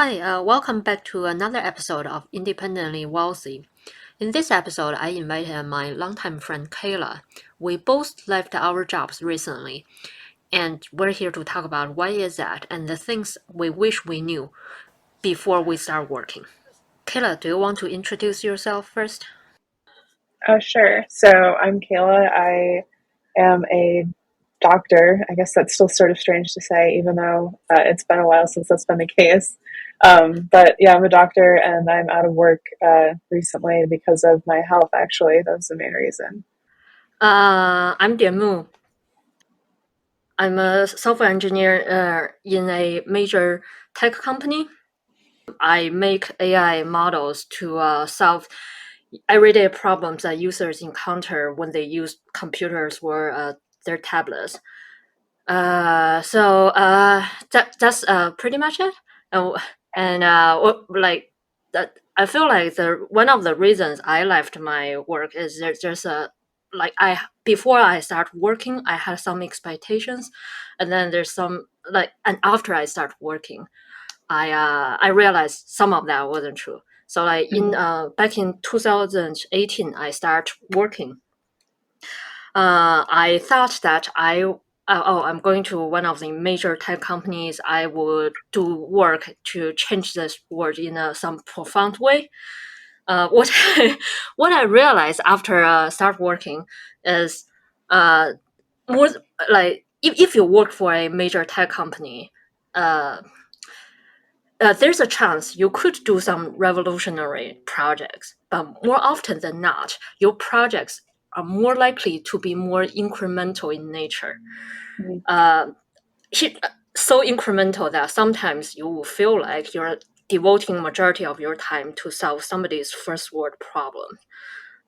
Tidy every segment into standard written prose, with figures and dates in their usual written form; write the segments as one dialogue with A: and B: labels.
A: Hi, welcome back to another episode of Independently Wealthy. In this episode, I invited my longtime friend Kayla. We both left our jobs recently, and we're here to talk about why is that and the things we wish we knew before we start working. Kayla, do you want to introduce yourself first?
B: Oh, sure. So I'm Kayla. I am a doctor. I guess that's still sort of strange to say, even though it's been a while since that's been the case. But yeah, I'm a doctor and I'm out of work recently because of my health, actually. That was the main reason.
A: I'm Dianmu. I'm a software engineer in a major tech company. I make AI models to solve everyday problems that users encounter when they use computers or their tablets. That's pretty much it. Uh, like that, I feel like the one of the reasons I left my work is there's a like I before I start working, I had some expectations, and then there's some and after I start working, I realized some of that wasn't true. So like in
B: Mhm.
A: back in 2018, I start working. I thought that I'm going to one of the major tech companies. I would do work to change this world in some profound way. What what I realized after start working is uh, more like if you work for a major tech company, uh, there's a chance you could do some revolutionary projects, but more often than not, your projects are more likely to be more incremental in nature.
B: Mhm.
A: Uh, so incremental that sometimes you will feel like you're devoting majority of your time to solve somebody's first world problem.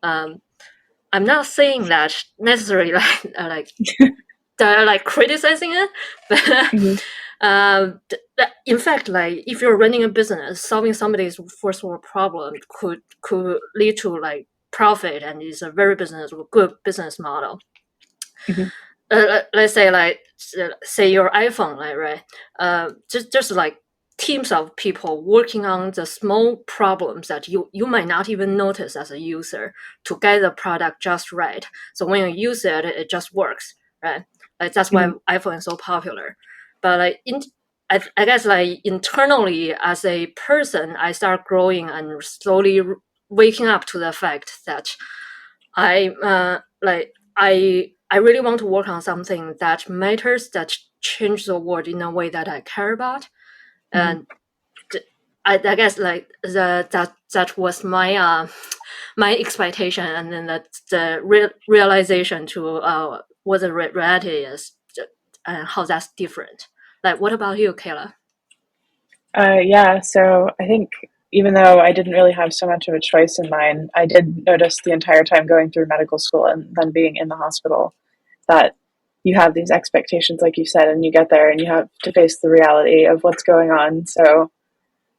A: Um, I'm not saying that necessarily like criticizing it, but
B: Mhm.
A: in fact, like if you're running a business, solving somebody's first world problem could lead to like profit and is a very good business model.
B: Mhm.
A: Let's say say your iPhone, right? Just like teams of people working on the small problems that you might not even notice as a user to get the product just right. So when you use it, it just works, right? Like that's why
B: Mhm.
A: iPhone is so popular. But I guess like internally as a person, I start growing and slowly waking up to the fact that I really want to work on something that matters, that change the world in a way that I care about,
B: Mhm.
A: and I guess like that was my my expectation, and then the realization to what the reality is and how that's different. Like, what about you, Kayla?
B: Yeah, so I think even though I didn't really have so much of a choice in mine, I did notice the entire time going through medical school and then being in the hospital that you have these expectations, like you said, and you get there and you have to face the reality of what's going on. So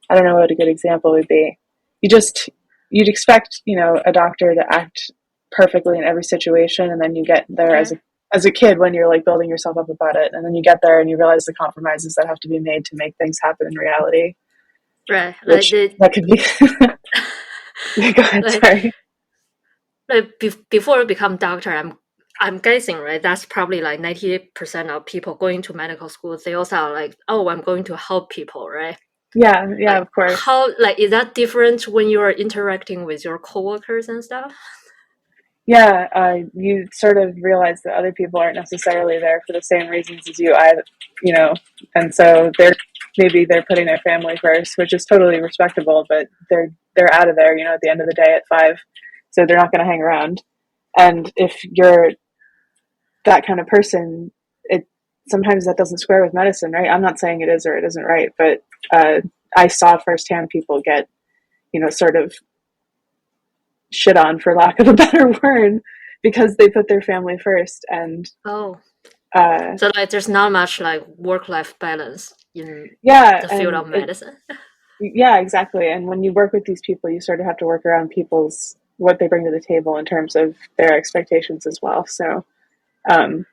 B: I don't know what a good example would be. You just you'd expect, a doctor to act perfectly in every situation, and then you get there
A: Okay.
B: as a kid when you're like building yourself up about it, and then you get there and you realize the compromises that have to be made to make things happen in reality,
A: Right,
B: which that could be. Go ahead,
A: like
B: sorry.
A: before you become doctor, I'm guessing, right? That's probably like 90% of people going to medical school. They also are like, oh, I'm going to help people, right?
B: Yeah, yeah,
A: Like
B: of course.
A: how like is that different when you are interacting with your coworkers and stuff?
B: Yeah, you sort of realize that other people aren't necessarily there for the same reasons as you. You know, and so they're putting their family first, which is totally respectable. But they're out of there, at the end of the day at 5, so they're not going to hang around. And if you're that kind of person, it sometimes that doesn't square with medicine, right? I'm not saying it is or it isn't right, but I saw firsthand people get, sort of shit on, for lack of a better word, because they put their family first. And
A: Oh,
B: uh,
A: so like there's not much like work life balance in
B: yeah,
A: the field
B: and
A: of medicine.
B: yeah, exactly. And when you work with these people, you sort of have to work around people's what they bring to the table in terms of their expectations as well. So, um,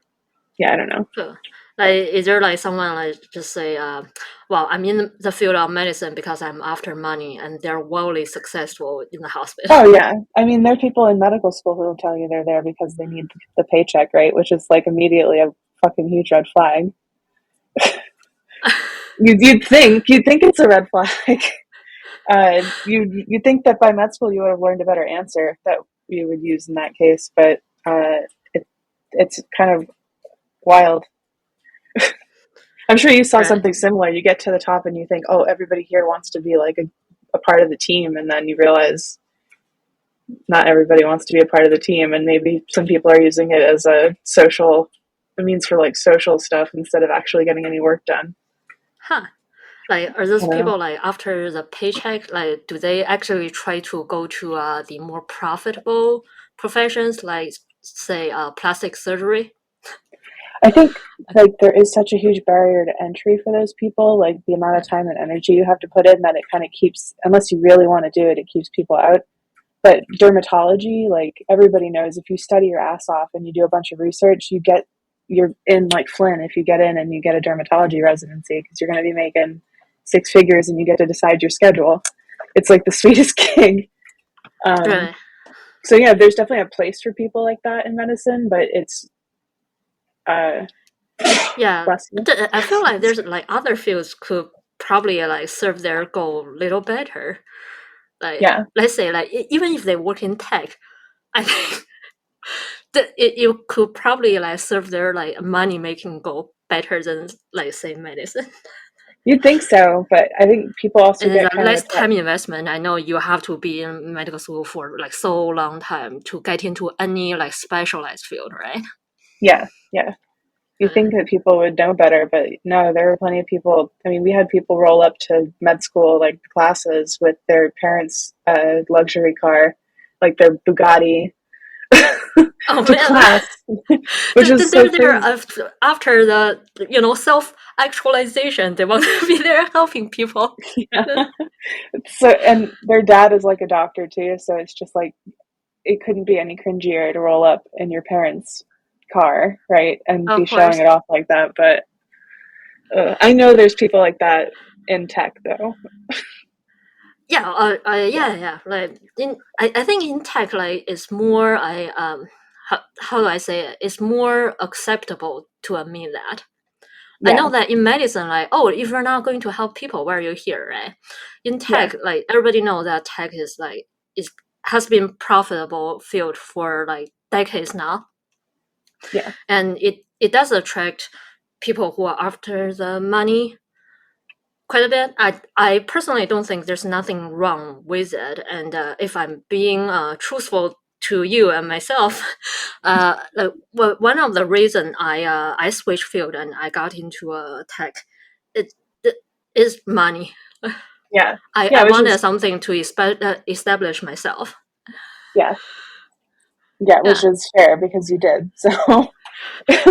B: yeah, I don't know.
A: Sure. Like, is there like someone like just say, well, I'm in the field of medicine because I'm after money, and they're wildly successful in the hospital.
B: Oh yeah, I mean, there are people in medical school who will tell you they're there because they need the paycheck, right? Which is like immediately a fucking huge red flag. You'd think it's a red flag. You think that by med school you would have learned a better answer that you would use in that case, but it, it's kind of wild. I'm sure you saw
A: Right.
B: something similar. You get to the top and you think, oh, everybody here wants to be like a part of the team, and then you realize not everybody wants to be a part of the team, and maybe some people are using it as a means for like social stuff instead of actually getting any work done.
A: Huh. Like, are
B: I
A: those
B: don't know.
A: people like after the paycheck? Like, do they actually try to go to the more profitable professions, like say plastic surgery?
B: I think like there is such a huge barrier to entry for those people, like the amount of time and energy you have to put in that it kind of keeps, unless you really want to do it, it keeps people out. But dermatology, like everybody knows, if you study your ass off and you do a bunch of research, you're in like Flynn if you get in and you get a dermatology residency because you're going to be making six figures and you get to decide your schedule. It's like the sweetest gig. Um,
A: Right.
B: so yeah, there's definitely a place for people like that in medicine, but it's uh,
A: Yeah,
B: bless you.
A: I feel like there's like other fields could probably like serve their goal a little better. Like,
B: Yeah,
A: let's say like even if they work in tech, I think that it could probably like serve their like money making goal better than like say medicine.
B: you'd think so, but I think people also
A: And it's
B: get
A: a
B: kind of
A: less
B: attached.
A: time investment. I know you have to be in medical school for like so long time to get into any like specialized field, right?
B: Yeah, yeah. You
A: Uh,
B: think that people would know better, but no, there were plenty of people. I mean, we had people roll up to med school, like classes, with their parents' luxury car, like their Bugatti,
A: oh
B: to
A: man,
B: class, which is so
A: they're there
B: crazy.
A: after the self actualization. They want to be there helping people.
B: Yeah. So, and their dad is like a doctor too, so it's just like it couldn't be any cringier to roll up in your parents' car, right, and be
A: Of
B: showing
A: course,
B: it off like that. But I know there's people like that in tech, though.
A: yeah,
B: Yeah,
A: yeah. Like I think in tech, like it's more how do I say it? It's more acceptable to admit that. I
B: yeah,
A: know that in medicine, like, oh, if you're not going to help people, why are you here, right? In
B: yeah,
A: tech, like everybody knows that tech is like is has been profitable field for like decades now,
B: yeah,
A: and it does attract people who are after the money quite a bit. I personally don't think there's nothing wrong with it, and if I'm being truthful to you and myself, one of the reason I switched field and I got into tech, it, it is money.
B: yeah,
A: I
B: yeah. Which
A: wanted
B: is
A: something to establish myself.
B: yeah, yeah, which
A: Yeah,
B: is fair because you did. So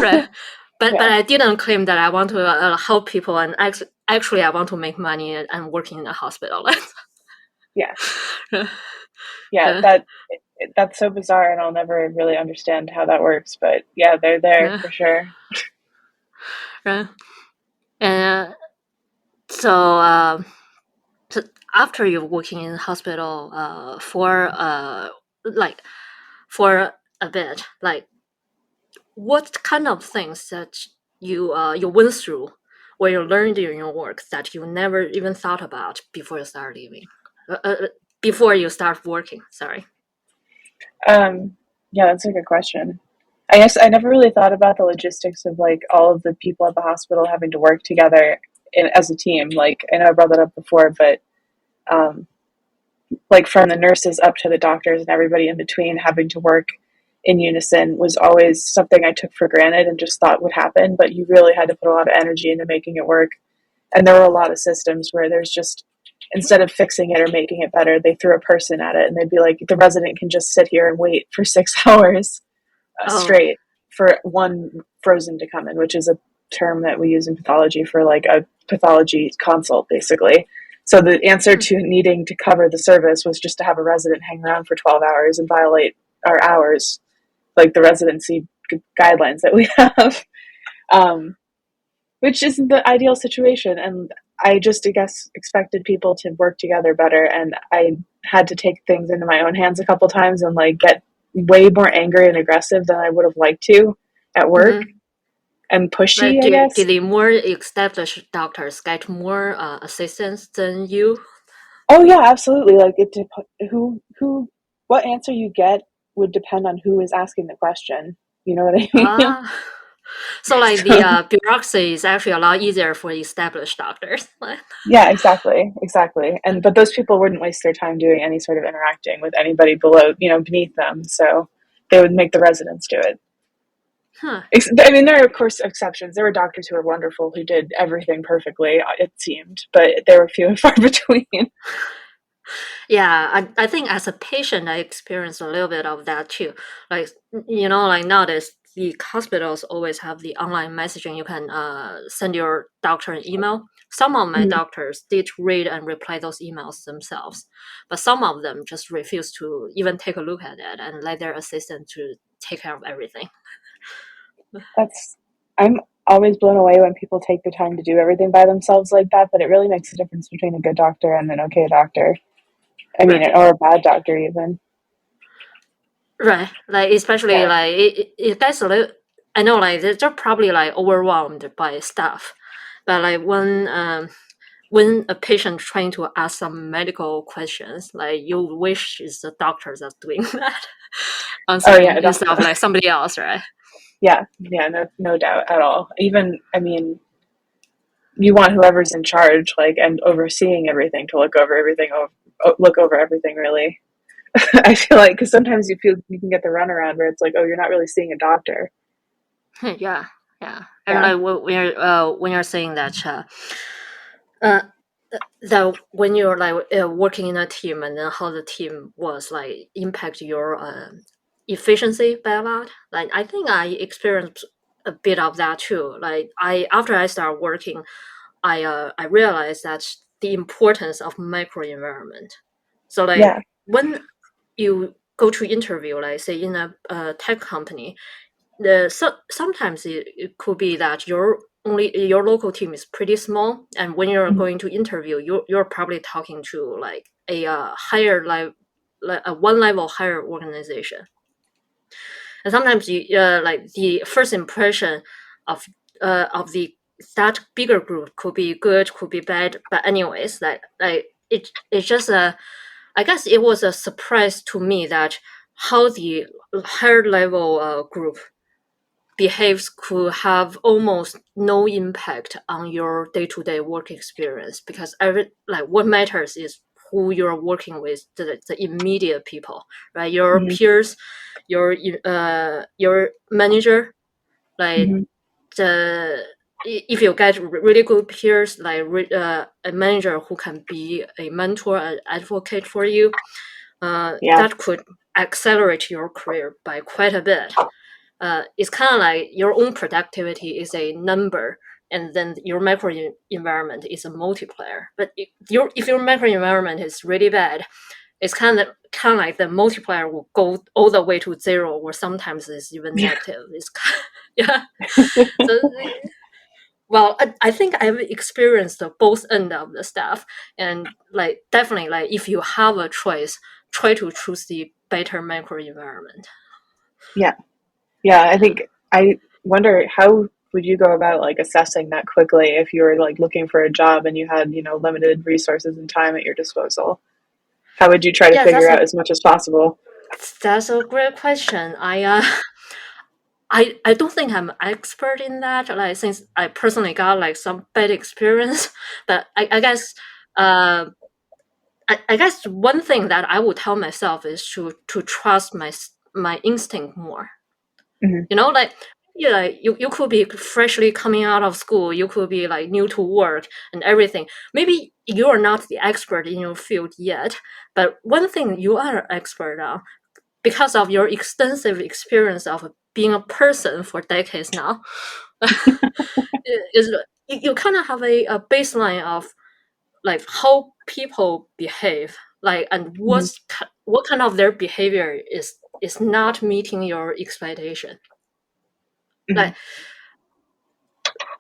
A: right. But
B: yeah,
A: I didn't claim that I want to help people, and actually I want to make money and working in a hospital.
B: yeah,
A: uh,
B: yeah. That's so bizarre, and I'll never really understand how that works. But yeah, they're there
A: uh,
B: for sure.
A: uh, and so after you're working in hospital like for a bit, like what kind of things that you went through or you learned in your work that you never even thought about before you start living, before you start working? Sorry.
B: Um, yeah, that's a good question. I guess I never really thought about the logistics of like all of the people at the hospital having to work together as a team. Like I know I brought that up before, but um, like from the nurses up to the doctors and everybody in between having to work in unison was always something I took for granted and just thought would happen. But you really had to put a lot of energy into making it work. And there were a lot of systems where there's just instead of fixing it or making it better, they threw a person at it and they'd be like, the resident can just sit here and wait for 6 hours
A: Oh.
B: straight for one frozen to come in, which is a term that we use in pathology for like a pathology consult, basically. So the answer
A: Hmm.
B: to needing to cover the service was just to have a resident hang around for 12 hours and violate our hours, like the residency guidelines that we have. Um, which isn't the ideal situation. And I just, I guess, expected people to work together better. And I had to take things into my own hands a couple times and like get way more angry and aggressive than I would have liked to at work
A: Mm-hmm.
B: and pushy,
A: Like,
B: I
A: did
B: guess.
A: the more established doctors get more assistance than you?
B: Oh yeah, absolutely. Like who, what answer you get would depend on who is asking the question. You know what I mean?
A: Ah, so like the
B: So
A: bureaucracy is actually a lot easier for established doctors.
B: yeah, exactly, exactly. And but those people wouldn't waste their time doing any sort of interacting with anybody below, beneath them. So they would make the residents do it.
A: Huh.
B: I mean, there are of course exceptions. There were doctors who were wonderful who did everything perfectly. It seemed, but there were few and far between.
A: Yeah, I think as a patient, I experienced a little bit of that too. Like, like nowadays, the hospitals always have the online messaging. You can send your doctor an email. Some of my
B: Mhm.
A: doctors did read and reply those emails themselves, but some of them just refuse to even take a look at it and let their assistant to take care of everything.
B: That's I'm always blown away when people take the time to do everything by themselves like that. But it really makes a difference between a good doctor and an okay doctor. I mean,
A: Right.
B: or a bad doctor even.
A: Right. Like especially
B: Yeah,
A: like it gets a little. I know like they're probably like overwhelmed by stuff, but like when a patient trying to ask some medical questions, like you wish is the doctors are doing that,
B: oh yeah,
A: answering instead of
B: definitely.
A: like somebody else, right?
B: Yeah, yeah, no doubt at all. Even, I mean, you want whoever's in charge, like, and overseeing everything to look over everything. Really, I feel like because sometimes you feel you can get the runaround where it's like, oh, you're not really seeing a doctor.
A: Yeah, yeah. And
B: Yeah.
A: like when you're saying that uh that when you're like working in a team and then how the team was like impact your efficiency by a lot, like I think I experienced a bit of that too. Like I after I started working, I realized that the importance of micro environment. So like
B: Yeah.
A: when you go to interview, like say in a tech company, sometimes it could be that your local team is pretty small, and when you're
B: Mhm.
A: going to interview, you're probably talking to like a higher level, like a one level higher organization, and sometimes you like the first impression of of the that bigger group could be good, could be bad, but anyways, like it's just a I guess it was a surprise to me that how the higher level group behaves could have almost no impact on your day-to-day work experience, because every like what matters is who you're working with, the immediate people, right? Your
B: Mhm.
A: peers, your manager, like
B: Mhm.
A: the if you get really good peers, like a manager who can be a mentor and advocate for you,
B: Yeah.
A: that could accelerate your career by quite a bit. It's kind of like your own productivity is a number, and then your macro environment is a multiplier. But if your macro environment is really bad, it's kind of like the multiplier will go all the way to zero, or sometimes it's even
B: Yeah.
A: negative. Yeah. So well, I think I've experienced both end of the stuff, and like definitely like if you have a choice, try to choose the better macro environment.
B: Yeah. Yeah. I think I wonder how would you go about like assessing that quickly if you were like looking for a job and you had, limited resources and time at your disposal? How would you try to
A: Yeah,
B: figure out as much as possible?
A: that's a great question. I don't think I'm expert in that. Like since I personally got like some bad experience, but I guess uh I guess one thing that I would tell myself is to trust my instinct more.
B: Hmm.
A: Like yeah, like you could be freshly coming out of school, you could be like new to work and everything. Maybe you are not the expert in your field yet, but one thing you are expert on because of your extensive experience of being a person for decades now, is you kind of have a baseline of like how people behave, like and
B: Hmm.
A: what kind of their behavior is not meeting your expectation.
B: Hmm.
A: Like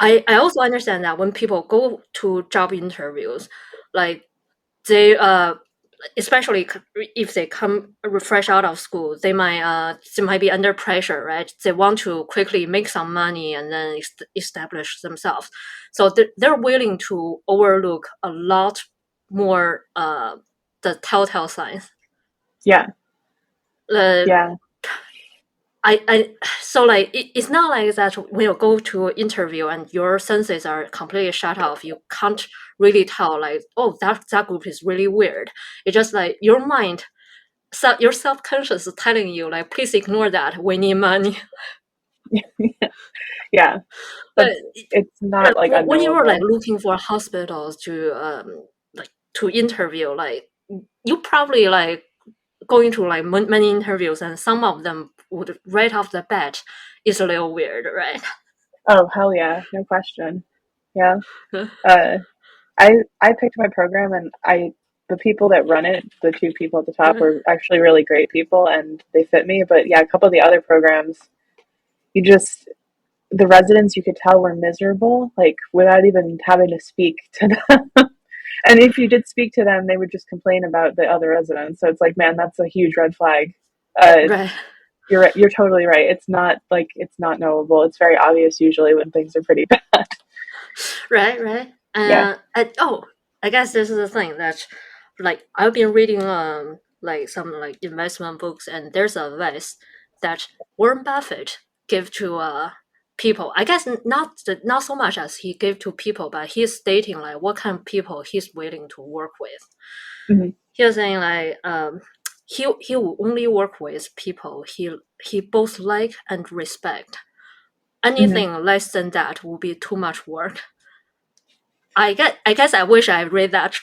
A: I also understand that when people go to job interviews, like they especially if they come fresh out of school, they might be under pressure, right? They want to quickly make some money and then establish themselves, so they're willing to overlook a lot more the telltale signs.
B: Yeah,
A: uh,
B: yeah,
A: I so like it's not like that when you go to interview and your senses are completely shut off. You can't really tell like, oh, that group is really weird. It's just like your mind, so your self conscious is telling you like, please ignore that. We need money.
B: yeah.
A: But
B: That's it's not like
A: when you're like
B: unknowable.
A: looking for hospitals to like to interview, like you probably like going to like many interviews, and some of them would right off the bat is a little weird, right?
B: Oh hell yeah, no question. Yeah. Uh, I I picked my program, and I the people that run it, the two people at the top, were actually really great people, and they fit me. But yeah, a couple of the other programs, you just the residents, you could tell, were miserable, like without even having to speak to them. And if you did speak to them, they would just complain about the other residents. So it's like, man, that's a huge red flag. Uh,
A: Right.
B: you're totally right. It's not knowable. It's very obvious usually when things are pretty bad.
A: Right, right.
B: Yeah.
A: And oh, I guess this is the thing that, like, I've been reading like some like investment books, and there's advice that Warren Buffett gave to people. I guess not so much as he gave to people, but he's stating like what kind of people he's willing to work with.
B: Hmm.
A: He was saying like he will only work with people he both like and respect.
B: Hmm.
A: Anything less than that will be too much work. I guess I wish I read that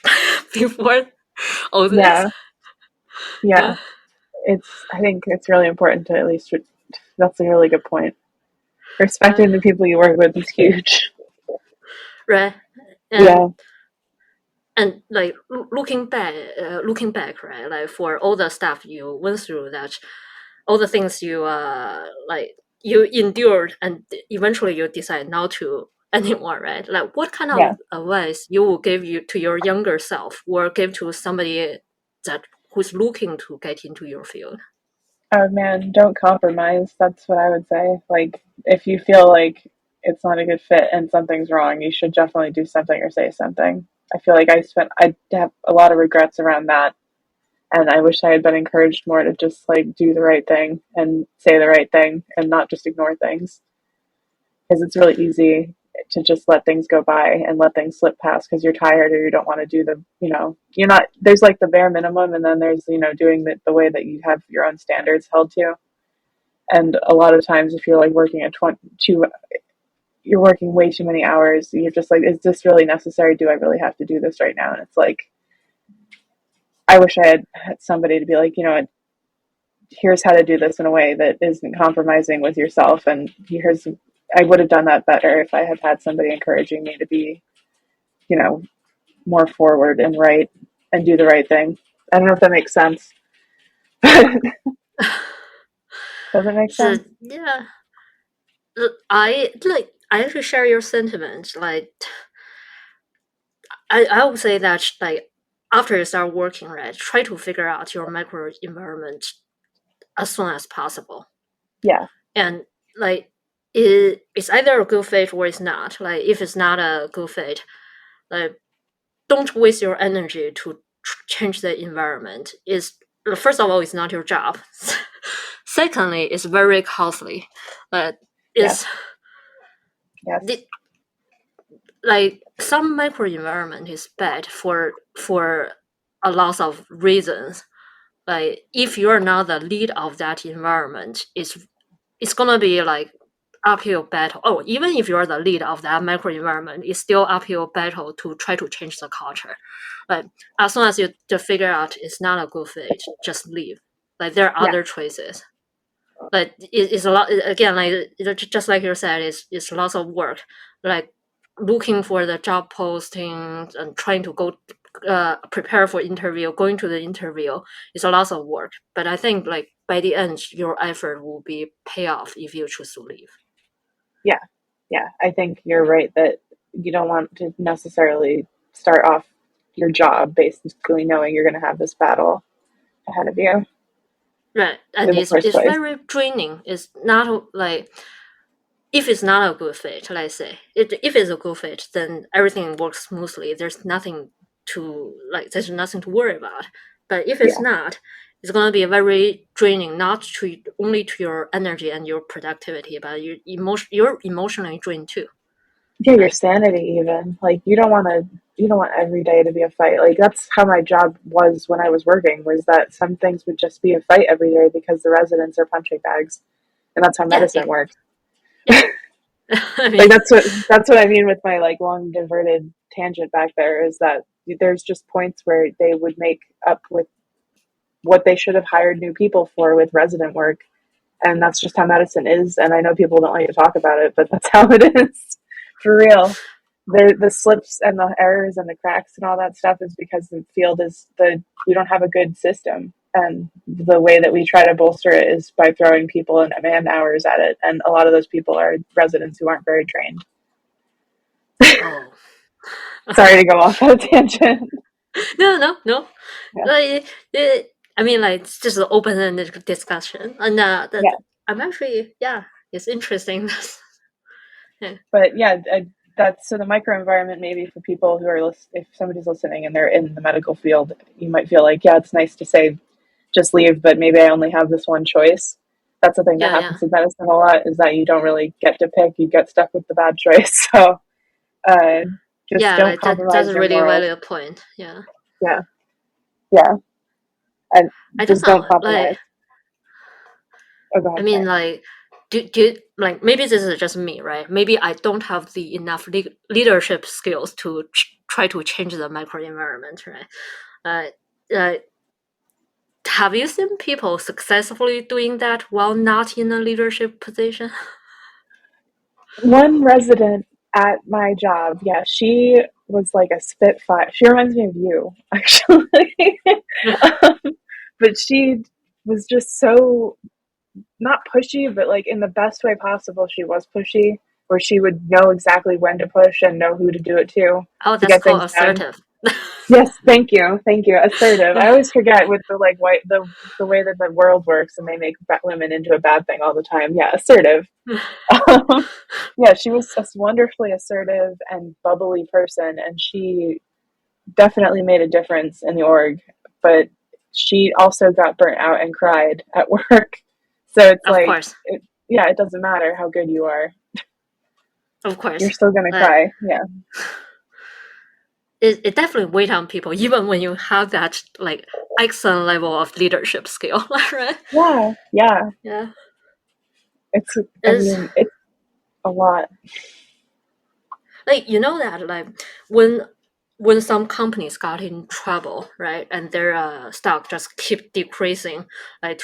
A: before all this.
B: Yeah. Yeah. I think it's really important to at least, that's a really good point.
A: uh,
B: Respecting the people you work with is huge.
A: right. and
B: Yeah.
A: and like looking back, right, like for all the stuff you went through, that all the things you like you endured, and eventually you decide not to anymore, right? Like what kind
B: Yeah.
A: of advice you will give you to your younger self, or give to somebody that who's looking to get into your field?
B: Oh man, don't compromise. That's what I would say. Like, if you feel like it's not a good fit and something's wrong, you should definitely do something or say something. I feel like I have a lot of regrets around that. And I wish I had been encouraged more to just like do the right thing and say the right thing and not just ignore things. Because it's really easy to just let things go by and let things slip past because you're tired or you don't want to do you're not, there's like the bare minimum, and then there's, doing the way that you have your own standards held to. And a lot of times, if you're like working at 22, you're working way too many hours. You're just like, is this really necessary? Do I really have to do this right now? And it's like, I wish I had somebody to be like, here's how to do this in a way that isn't compromising with yourself. And here's, I would have done that better if I had had somebody encouraging me to be, you know, more forward and right and do the right thing. I don't know if that makes sense. Does it make
A: So
B: sense?
A: yeah, I actually share your sentiment. Like I would say that like after you start working, right, try to figure out your micro environment as soon as possible.
B: Yeah.
A: And like it's either a good fit or it's not. Like if it's not a good fit, like don't waste your energy to change the environment. Is first of all, it's not your job. Secondly, it's very costly. But
B: Yes.
A: it's
B: Yes.
A: the, like some microenvironment is bad for a lot of reasons. Like if you're not the lead of that environment, it's gonna be like uphill battle. Oh, even if you're the lead of that microenvironment, it's still uphill battle to try to change the culture. Like as soon as you to figure out it's not a good fit, just leave. Like there are
B: Yeah.
A: other choices. But it's a lot again, like just like you said, it's lots of work, like looking for the job postings and trying to go prepare for interview, going to the interview is a lot of work. But I think like by the end your effort will be pay off if you choose to leave.
B: Yeah. Yeah, I think you're right that you don't want to necessarily start off your job basically knowing you're going to have this battle ahead of you
A: Right, and
B: in the first
A: it's
B: place.
A: very draining. It's not like if it's not a good fit, let's say, if it's a good fit, then everything works smoothly. There's nothing there's nothing to worry about. But if it's
B: Yeah.
A: not, it's gonna be very draining, not to only to your energy and your productivity, but you're emotionally drained too.
B: Yeah, your
A: Right?
B: sanity even. Like you don't want every day to be a fight. Like that's how my job was when I was working, was that some things would just be a fight every day because the residents are punching bags. And that's how
A: Yeah,
B: medicine works.
A: yeah. I
B: Like
A: mean,
B: that's what I mean with my like long diverted tangent back there, is that there's just points where they would make up with what they should have hired new people for with resident work, and that's just how medicine is. And I know people don't like to talk about it, but that's how it is for real. The slips and the errors and the cracks and all that stuff is because the field is the we don't have a good system, and the way that we try to bolster it is by throwing people and man hours at it, and a lot of those people are residents who aren't very trained.
A: oh.
B: Sorry to go off that tangent.
A: No.
B: Yeah,
A: Like, I mean, like, it's just an open-ended discussion, and
B: yeah,
A: I'm actually, yeah, it's interesting. Yeah,
B: but yeah, that's so the microenvironment maybe for people who are if somebody's listening and they're in the medical field, you might feel like, yeah, it's nice to say just leave, but maybe I only have this one choice. That's the thing that
A: yeah.
B: happens in medicine a lot, is that you don't really get to pick, you get stuck with the bad choice. So uh, just
A: Yeah,
B: don't
A: like that's
B: compromise
A: a
B: your
A: really
B: morals.
A: valid point. Yeah,
B: Yeah, yeah, and
A: I don't
B: just don't
A: know. Like,
B: compromise. Oh, go
A: I
B: ahead,
A: mean,
B: sorry.
A: like, do like maybe this is just me, right? Maybe I don't have the enough leadership skills to try to change the microenvironment, right? Uh, have you seen people successfully doing that while not in a leadership position?
B: One resident at my job, yeah, she was like a spitfire. She reminds me of you, actually. um, but she was just so not pushy, but like in the best way possible. She was pushy, where she would know exactly when to push and know who to do it
A: Oh,
B: to
A: that's
B: get
A: called
B: things done.
A: assertive.
B: Yes, thank you. Assertive. I always forget with the like white the way that the world works, and they make women into a bad thing all the time. Yeah, assertive. Yeah, she was a wonderfully assertive and bubbly person, and she definitely made a difference in the org. But she also got burnt out and cried at work. So it's
A: Of
B: like,
A: course,
B: yeah, it doesn't matter how good you are,
A: of
B: you're
A: course.
B: still gonna
A: Uh,
B: cry. Yeah,
A: it definitely weighs on people, even when you have that like excellent level of leadership skill, right?
B: yeah, yeah.
A: Yeah,
B: It's, I
A: it's
B: mean, it's a lot.
A: like you know that like when when some companies got in trouble, right, and their stock just keep decreasing, like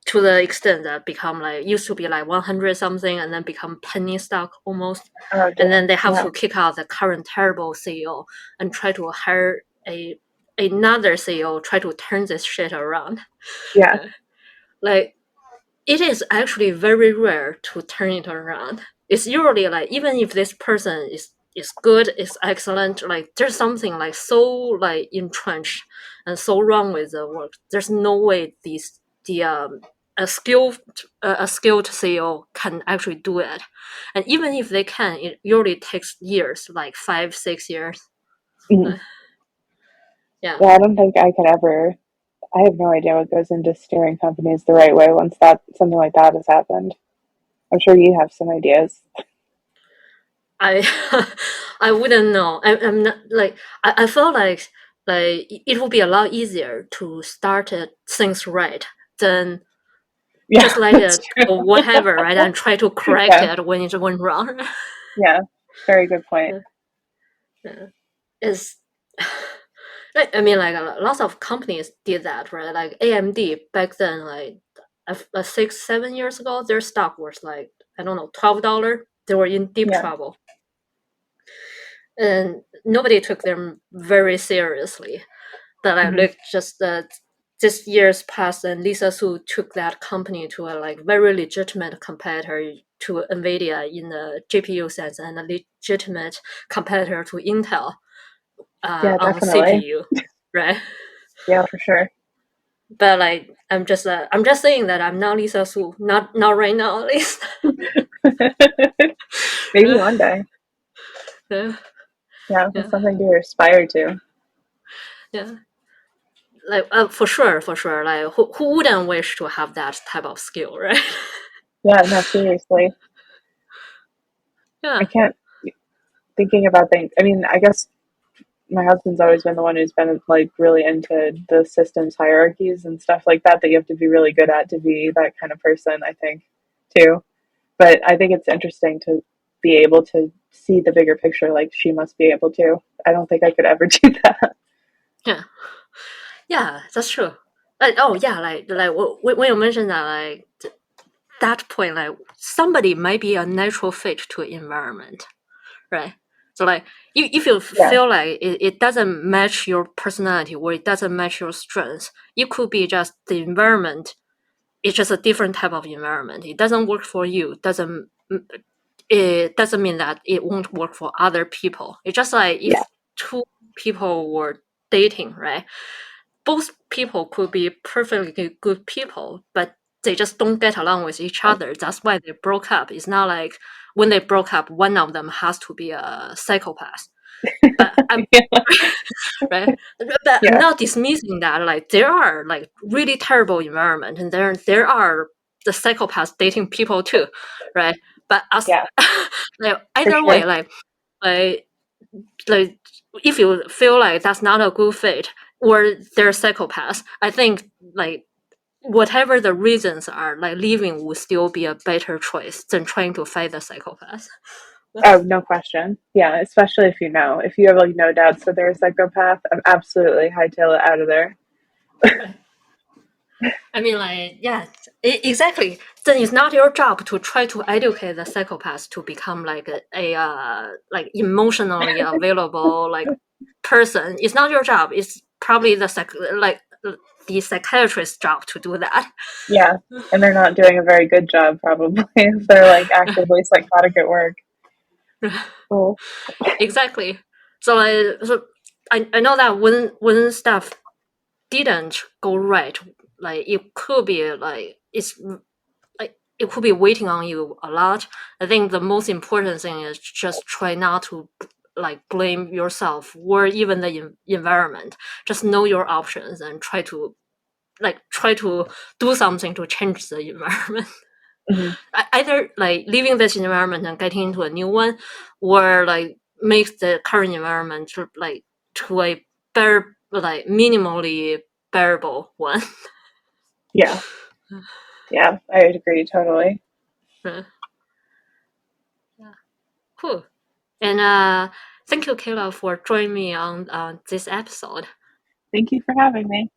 A: to the extent that become like used to be like 100 something and then become penny stock almost,
B: Oh,
A: and then
B: damn.
A: they have
B: Yeah,
A: to kick out the current terrible CEO and try to hire a another CEO, try to turn this shit around.
B: yeah.
A: Like it is actually very rare to turn it around. It's usually like even if this person is good, is excellent, like there's something like so like entrenched and so wrong with the work. There's no way these the a skilled CEO can actually do it. And even if they can, it usually takes years, like 5 6 years.
B: Mhm.
A: Uh, yeah.
B: Yeah, I don't think I could ever. I have no idea what goes into steering companies the right way once that something like that has happened. I'm sure you have some ideas.
A: I I wouldn't know. I'm not like I feel like it would be a lot easier to start things right than
B: Yeah,
A: just let
B: that's
A: it
B: true.
A: go whatever, right, and try to correct
B: Yeah,
A: it when it went wrong.
B: yeah. Very good point.
A: Yeah. It's like I mean like lots of companies did that, right? Like AMD back then, like 6 7 years ago, their stock was like I don't know $12. They were in deep
B: Yeah.
A: trouble, and nobody took them very seriously. But I
B: Hmm.
A: look just this years passed, and Lisa Su took that company to a like very legitimate competitor. to NVIDIA in the GPU sense and a legitimate competitor to Intel
B: Yeah,
A: on
B: definitely.
A: CPU, right?
B: Yeah, for sure.
A: But like I'm just saying that I'm not Lisa Su, not right now at least.
B: Maybe one day.
A: Yeah,
B: Yeah, it's
A: yeah,
B: something to aspire to.
A: yeah. Like for sure. Like who wouldn't wish to have that type of skill, right?
B: Yeah, no, seriously. I
A: Yeah,
B: can't thinking about things. I mean, I guess my husband's always been the one who's been like really into the systems hierarchies and stuff like that that you have to be really good at to be that kind of person, I think, too. But I think it's interesting to be able to see the bigger picture like she must be able to. I don't think I could ever do that.
A: yeah, yeah. That's true. Oh yeah, like when you mentioned that, like that point, like somebody might be a natural fit to environment, right? So like if you
B: Yeah,
A: feel like it doesn't match your personality or it doesn't match your strengths, it could be just the environment. It's just a different type of environment. It doesn't work for you. It doesn't mean that it won't work for other people. It's just like
B: yeah,
A: if two people were dating, right? Both people could be perfectly good people, but they just don't get along with each other. That's why they broke up. It's not like when they broke up, one of them has to be a psychopath. But I'm
B: yeah,
A: right, but I'm
B: yeah,
A: not dismissing that. Like there are like really terrible environment, and there are the psychopaths dating people too, right? But as
B: yeah,
A: like
B: for
A: either way,
B: sure.
A: like like if you feel like that's not a good fit or they're psychopaths, I think like whatever the reasons are, like leaving would still be a better choice than trying to fight the psychopath.
B: Oh, no question. Yeah, especially if you know. If you have like no doubts that they're a psychopath, I'm absolutely hightail it out of there.
A: Right. I mean, like, yeah, exactly. Then it's not your job to try to educate the psychopath to become like a like emotionally available like person. It's not your job. It's probably the psychiatrist's job to do that.
B: Yeah, and they're not doing a very good job probably if they're like actively psychotic at work. Oh,
A: Exactly. So I know that when stuff didn't go right, like it could be like it could be waiting on you a lot. I think the most important thing is just try not to like blame yourself or even the environment. Just know your options and try to do something to change the environment.
B: mhm.
A: Either like leaving this environment and getting into a new one, or like make the current environment to a better like minimally bearable one.
B: Yeah, yeah, I agree totally.
A: Yeah, cool. And thank you, Kayla, for joining me on this episode.
B: Thank you for having me.